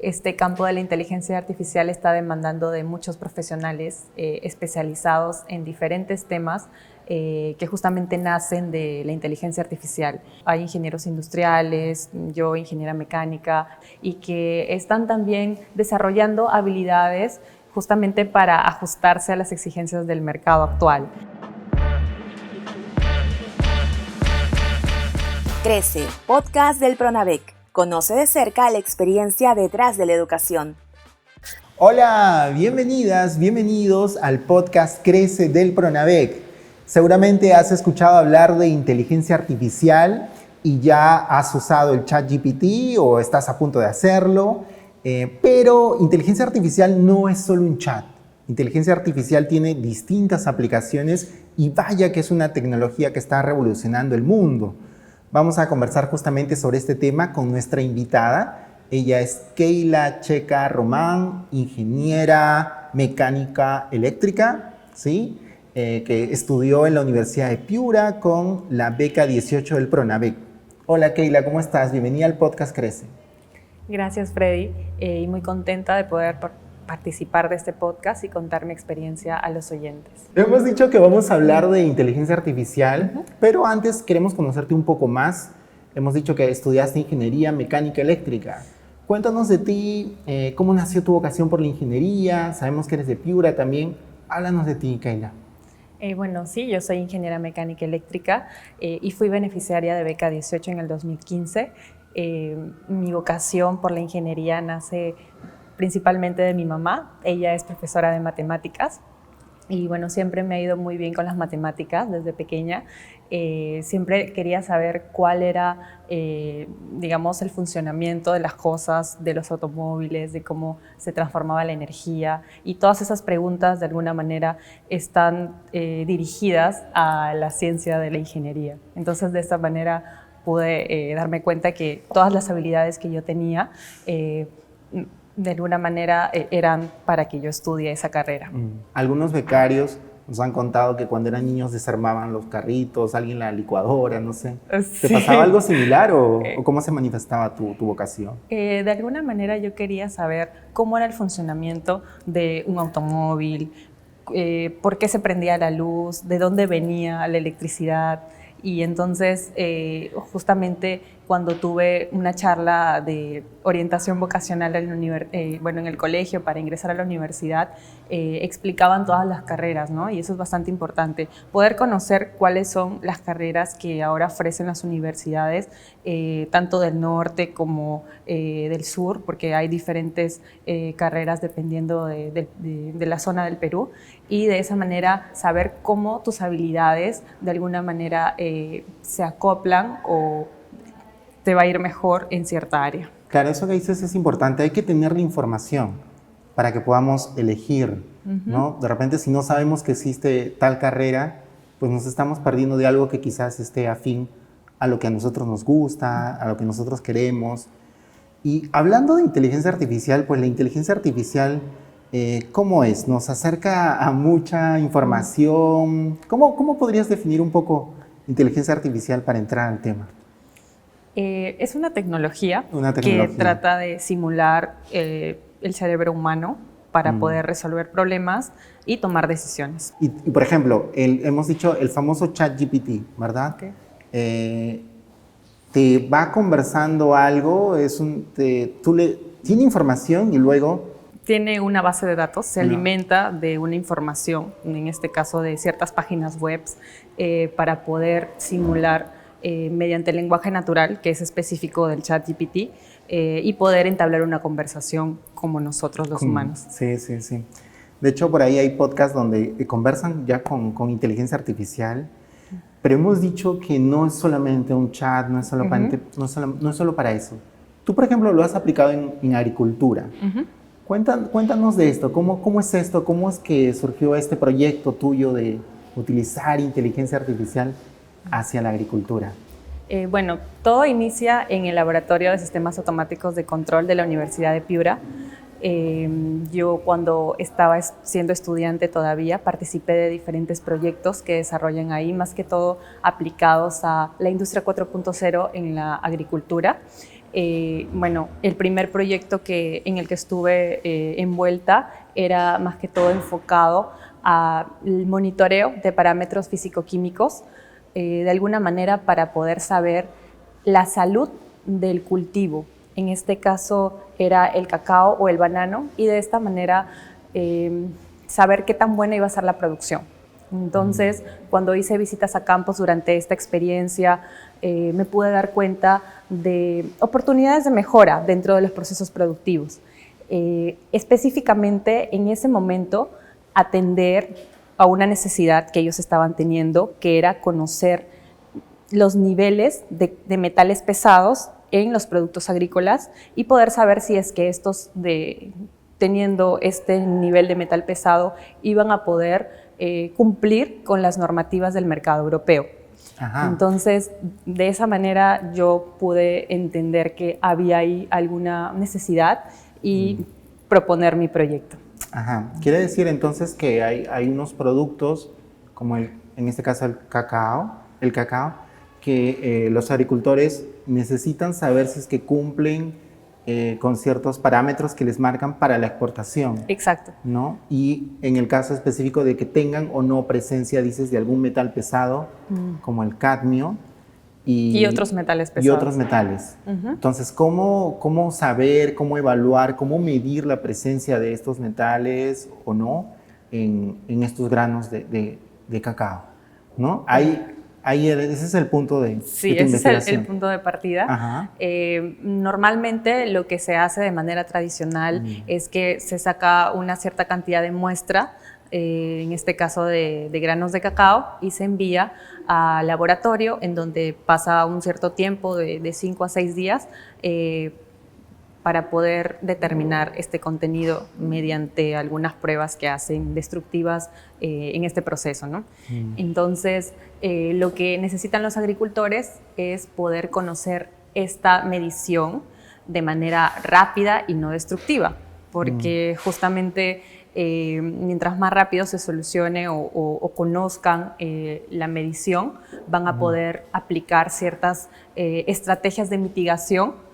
este campo de la inteligencia artificial está demandando de muchos profesionales especializados en diferentes temas que justamente nacen de la inteligencia artificial. Hay ingenieros industriales, yo ingeniera mecánica, y que están también desarrollando habilidades justamente para ajustarse a las exigencias del mercado actual. Crece, podcast del Pronavec. Conoce de cerca la experiencia detrás de la educación. Hola, bienvenidas, bienvenidos al podcast Crece del Pronavec. Seguramente has escuchado hablar de inteligencia artificial y ya has usado el ChatGPT o estás a punto de hacerlo, pero inteligencia artificial no es solo un chat. Inteligencia artificial tiene distintas aplicaciones y vaya que es una tecnología que está revolucionando el mundo. Vamos a conversar justamente sobre este tema con nuestra invitada. Ella es Keila Checa Román, ingeniera mecánica eléctrica, ¿sí? Que estudió en la Universidad de Piura con la beca 18 del Pronavec. Hola Keila, ¿cómo estás? Bienvenida al podcast Crece. Gracias, Freddy, y muy contenta de poder participar de este podcast y contar mi experiencia a los oyentes. Hemos dicho que vamos a hablar de inteligencia artificial, pero antes queremos conocerte un poco más. Hemos dicho que estudiaste ingeniería mecánica eléctrica. Cuéntanos de ti, cómo nació tu vocación por la ingeniería. Sabemos que eres de Piura también. Háblanos de ti, Keila. Bueno, sí, yo soy ingeniera mecánica eléctrica y fui beneficiaria de beca 18 en el 2015. Mi vocación por la ingeniería nace principalmente de mi mamá. Ella es profesora de matemáticas y bueno, siempre me ha ido muy bien con las matemáticas desde pequeña. Siempre quería saber cuál era, digamos, el funcionamiento de las cosas, de los automóviles, de cómo se transformaba la energía, y todas esas preguntas de alguna manera están dirigidas a la ciencia de la ingeniería. Entonces, de esta manera pude darme cuenta que todas las habilidades que yo tenía de alguna manera eran para que yo estudie esa carrera. Algunos becarios nos han contado que cuando eran niños desarmaban los carritos, alguien la licuadora, no sé. Sí. ¿Te pasaba algo similar o cómo se manifestaba tu vocación? De alguna manera yo quería saber cómo era el funcionamiento de un automóvil, por qué se prendía la luz, de dónde venía la electricidad. Y entonces, justamente cuando tuve una charla de orientación vocacional en el colegio para ingresar a la universidad, explicaban todas las carreras, ¿no? Y eso es bastante importante, poder conocer cuáles son las carreras que ahora ofrecen las universidades, tanto del norte como del sur, porque hay diferentes carreras dependiendo de la zona del Perú, y de esa manera saber cómo tus habilidades de alguna manera se acoplan o te va a ir mejor en cierta área. Claro, eso que dices es importante. Hay que tener la información para que podamos elegir, ¿no? De repente, si no sabemos que existe tal carrera, pues nos estamos perdiendo de algo que quizás esté afín a lo que a nosotros nos gusta, a lo que nosotros queremos. Y hablando de inteligencia artificial, pues la inteligencia artificial, ¿cómo es? ¿Nos acerca a mucha información? ¿Cómo podrías definir un poco inteligencia artificial para entrar al tema? Es una tecnología que trata de simular el cerebro humano para poder resolver problemas y tomar decisiones. Y por ejemplo, hemos dicho el famoso ChatGPT, ¿verdad? Okay. Te va conversando algo, tiene información y luego... Tiene una base de datos, se alimenta de una información, en este caso de ciertas páginas web, para poder simular mediante el lenguaje natural, que es específico del ChatGPT, y poder entablar una conversación como nosotros los humanos. Sí. De hecho, por ahí hay podcasts donde conversan ya con inteligencia artificial, pero hemos dicho que no es solamente un chat, no es solo para eso. Tú, por ejemplo, lo has aplicado en agricultura. Cuéntanos de esto, ¿cómo es esto? ¿Cómo es que surgió este proyecto tuyo de utilizar inteligencia artificial hacia la agricultura? Bueno, todo inicia en el Laboratorio de Sistemas Automáticos de Control de la Universidad de Piura. Yo cuando estaba siendo estudiante todavía participé de diferentes proyectos que desarrollan ahí, más que todo aplicados a la industria 4.0 en la agricultura. Bueno, el primer proyecto en el que estuve envuelta era más que todo enfocado al monitoreo de parámetros físico-químicos, de alguna manera para poder saber la salud del cultivo. En este caso era el cacao o el banano, y de esta manera saber qué tan buena iba a ser la producción. Entonces, cuando hice visitas a campos durante esta experiencia, me pude dar cuenta de oportunidades de mejora dentro de los procesos productivos. Específicamente, en ese momento, atender a una necesidad que ellos estaban teniendo, que era conocer los niveles de metales pesados en los productos agrícolas y poder saber si es que estos, teniendo este nivel de metal pesado, iban a poder cumplir con las normativas del mercado europeo. Ajá. Entonces, de esa manera yo pude entender que había ahí alguna necesidad y proponer mi proyecto. Ajá. Quiere decir entonces que hay unos productos, como en este caso el cacao, que los agricultores necesitan saber si es que cumplen con ciertos parámetros que les marcan para la exportación. Exacto. ¿No? Y en el caso específico de que tengan o no presencia, dices, de algún metal pesado, como el cadmio. Y otros metales pesados. Y otros metales. Entonces, ¿cómo saber, cómo evaluar, cómo medir la presencia de estos metales o no en estos granos de cacao? ¿No? Ese es el punto de tu investigación. Ese es el punto de partida. Ajá. Normalmente lo que se hace de manera tradicional es que se saca una cierta cantidad de muestra, en este caso de granos de cacao, y se envía al laboratorio, en donde pasa un cierto tiempo de 5 a 6 días para poder determinar este contenido mediante algunas pruebas que hacen destructivas en este proceso, ¿no? Entonces, lo que necesitan los agricultores es poder conocer esta medición de manera rápida y no destructiva, porque justamente mientras más rápido se solucione o conozcan la medición, van a poder aplicar ciertas estrategias de mitigación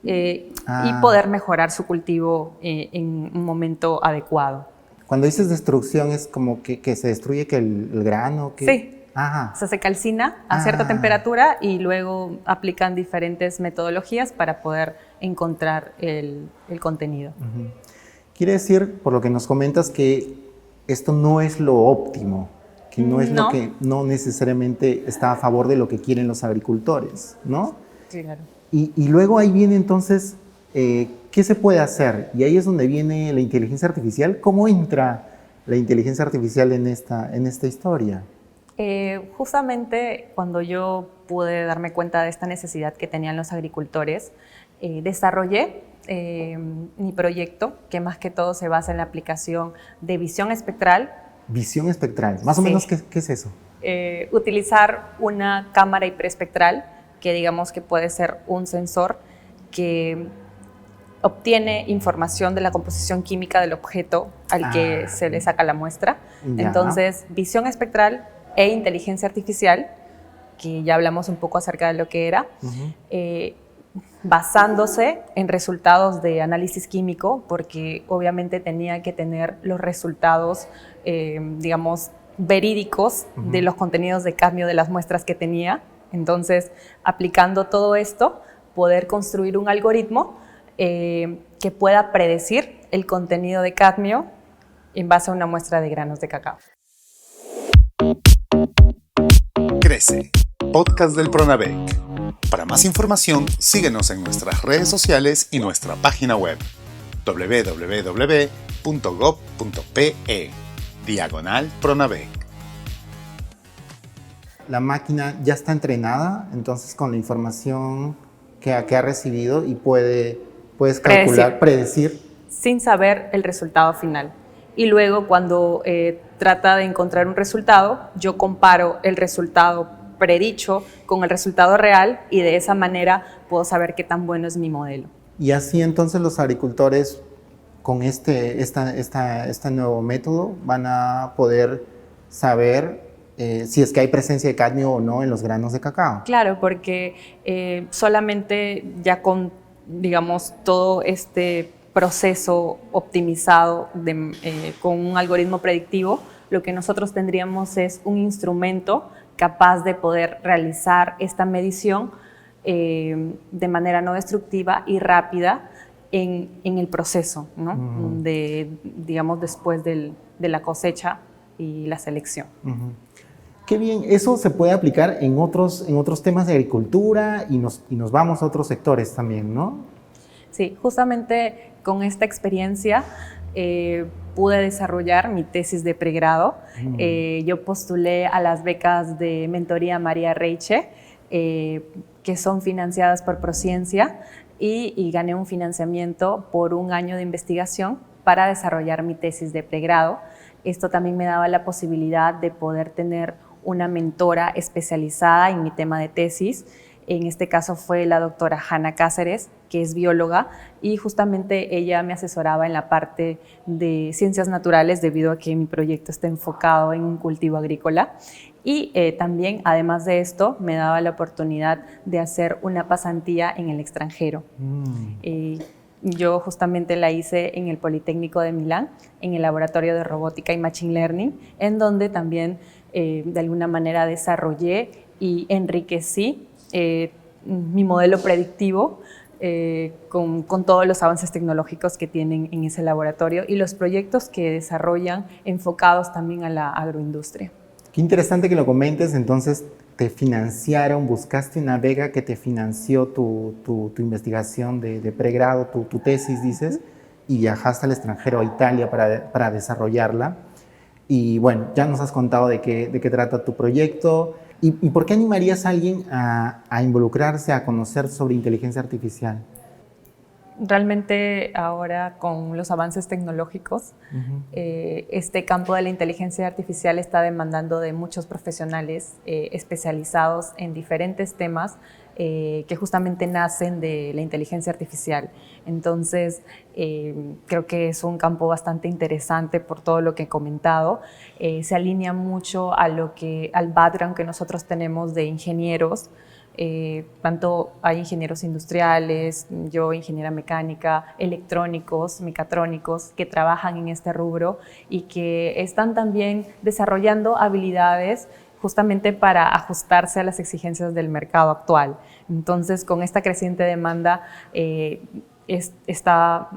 y poder mejorar su cultivo en un momento adecuado. Cuando dices destrucción, ¿es como que se destruye el grano? Sí. Ajá. O sea, se calcina a cierta temperatura y luego aplican diferentes metodologías para poder encontrar el contenido. Quiere decir, por lo que nos comentas, que esto no es lo óptimo, que no es lo que no necesariamente está a favor de lo que quieren los agricultores, ¿no? Sí, claro. Y luego ahí viene entonces, ¿qué se puede hacer? Y ahí es donde viene la inteligencia artificial. ¿Cómo entra la inteligencia artificial en esta historia? Justamente cuando yo pude darme cuenta de esta necesidad que tenían los agricultores, desarrollé mi proyecto, que más que todo se basa en la aplicación de visión espectral. Visión espectral. Más o menos, ¿qué es eso? Utilizar una cámara hiperespectral, que digamos que puede ser un sensor que obtiene información de la composición química del objeto al que se le saca la muestra. Ya. Entonces, visión espectral e inteligencia artificial, que ya hablamos un poco acerca de lo que era, basándose en resultados de análisis químico, porque obviamente tenía que tener los resultados, digamos, verídicos de los contenidos de cadmio de las muestras que tenía. Entonces, aplicando todo esto, poder construir un algoritmo que pueda predecir el contenido de cadmio en base a una muestra de granos de cacao. Crece, podcast del Pronavec. Para más información, síguenos en nuestras redes sociales y nuestra página web www.gov.pe/Pronavec. La máquina ya está entrenada, entonces con la información que ha recibido y puedes calcular, predecir. Sin saber el resultado final. Y luego cuando trata de encontrar un resultado, yo comparo el resultado predicho con el resultado real y de esa manera puedo saber qué tan bueno es mi modelo. Y así entonces los agricultores con este nuevo método van a poder saber si es que hay presencia de cadmio o no en los granos de cacao. Claro, porque solamente ya con, digamos, todo este proceso optimizado con un algoritmo predictivo, lo que nosotros tendríamos es un instrumento capaz de poder realizar esta medición de manera no destructiva y rápida en el proceso, ¿no? Digamos, después de la cosecha y la selección. Qué bien, eso se puede aplicar en otros temas de agricultura y nos vamos a otros sectores también, ¿no? Sí, justamente con esta experiencia pude desarrollar mi tesis de pregrado. Yo postulé a las becas de mentoría María Reiche, que son financiadas por Prociencia, y gané un financiamiento por un año de investigación para desarrollar mi tesis de pregrado. Esto también me daba la posibilidad de poder tener una mentora especializada en mi tema de tesis. En este caso fue la doctora Hanna Cáceres, que es bióloga, y justamente ella me asesoraba en la parte de ciencias naturales debido a que mi proyecto está enfocado en un cultivo agrícola. Y también, además de esto, me daba la oportunidad de hacer una pasantía en el extranjero. Yo justamente la hice en el Politécnico de Milán, en el Laboratorio de Robótica y Machine Learning, en donde también de alguna manera desarrollé y enriquecí mi modelo predictivo con todos los avances tecnológicos que tienen en ese laboratorio y los proyectos que desarrollan enfocados también a la agroindustria. Qué interesante que lo comentes. Entonces, te financiaron, buscaste una beca que te financió tu investigación de pregrado, tu tesis, dices, y viajaste al extranjero, a Italia, para desarrollarla. Y bueno, ya nos has contado de qué trata tu proyecto. ¿Y por qué animarías a alguien a involucrarse, a conocer sobre inteligencia artificial? Realmente ahora con los avances tecnológicos, este campo de la inteligencia artificial está demandando de muchos profesionales especializados en diferentes temas que justamente nacen de la inteligencia artificial. Entonces, creo que es un campo bastante interesante por todo lo que he comentado. Se alinea mucho al background que nosotros tenemos de ingenieros. Tanto hay ingenieros industriales, yo ingeniera mecánica, electrónicos, mecatrónicos que trabajan en este rubro y que están también desarrollando habilidades justamente para ajustarse a las exigencias del mercado actual. Entonces, con esta creciente demanda está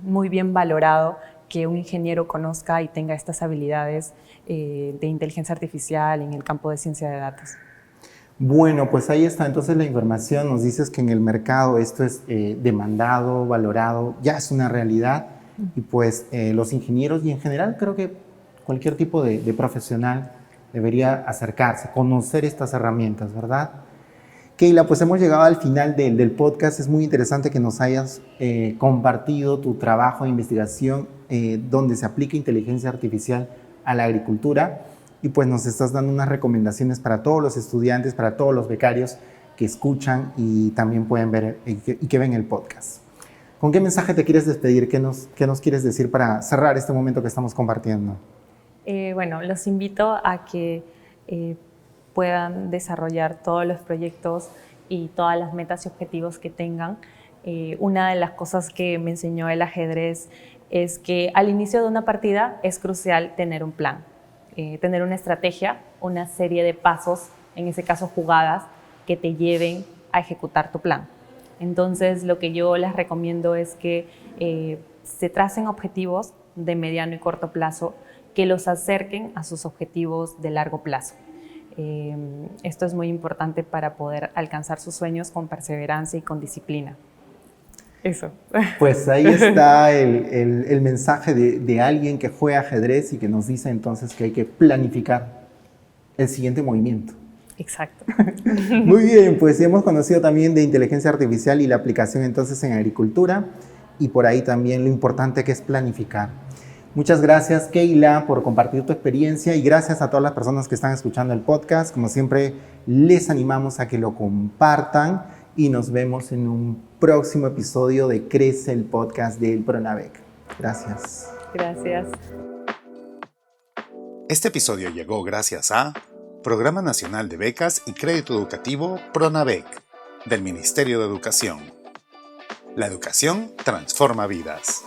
muy bien valorado que un ingeniero conozca y tenga estas habilidades de inteligencia artificial en el campo de ciencia de datos. Bueno, pues ahí está entonces la información. Nos dices que en el mercado esto es demandado, valorado, ya es una realidad. Y pues los ingenieros y en general creo que cualquier tipo de profesional debería acercarse, conocer estas herramientas, ¿verdad? Keila, pues hemos llegado al final del podcast. Es muy interesante que nos hayas compartido tu trabajo de investigación donde se aplica inteligencia artificial a la agricultura. Y pues nos estás dando unas recomendaciones para todos los estudiantes, para todos los becarios que escuchan y también pueden ver y que ven el podcast. ¿Con qué mensaje te quieres despedir? ¿Qué nos quieres decir para cerrar este momento que estamos compartiendo? Bueno, los invito a que puedan desarrollar todos los proyectos y todas las metas y objetivos que tengan. Una de las cosas que me enseñó el ajedrez es que al inicio de una partida es crucial tener un plan. Tener una estrategia, una serie de pasos, en ese caso jugadas, que te lleven a ejecutar tu plan. Entonces, lo que yo les recomiendo es que se tracen objetivos de mediano y corto plazo que los acerquen a sus objetivos de largo plazo. Esto es muy importante para poder alcanzar sus sueños con perseverancia y con disciplina. Eso. Pues ahí está el mensaje de alguien que juega ajedrez y que nos dice entonces que hay que planificar el siguiente movimiento. Exacto. Muy bien, pues hemos conocido también de inteligencia artificial y la aplicación entonces en agricultura y por ahí también lo importante que es planificar. Muchas gracias, Keila, por compartir tu experiencia y gracias a todas las personas que están escuchando el podcast. Como siempre, les animamos a que lo compartan y nos vemos en un próximo episodio de Crece, el podcast del Pronavec. Gracias. Gracias. Este episodio llegó gracias a Programa Nacional de Becas y Crédito Educativo PRONAVEC del Ministerio de Educación. La educación transforma vidas.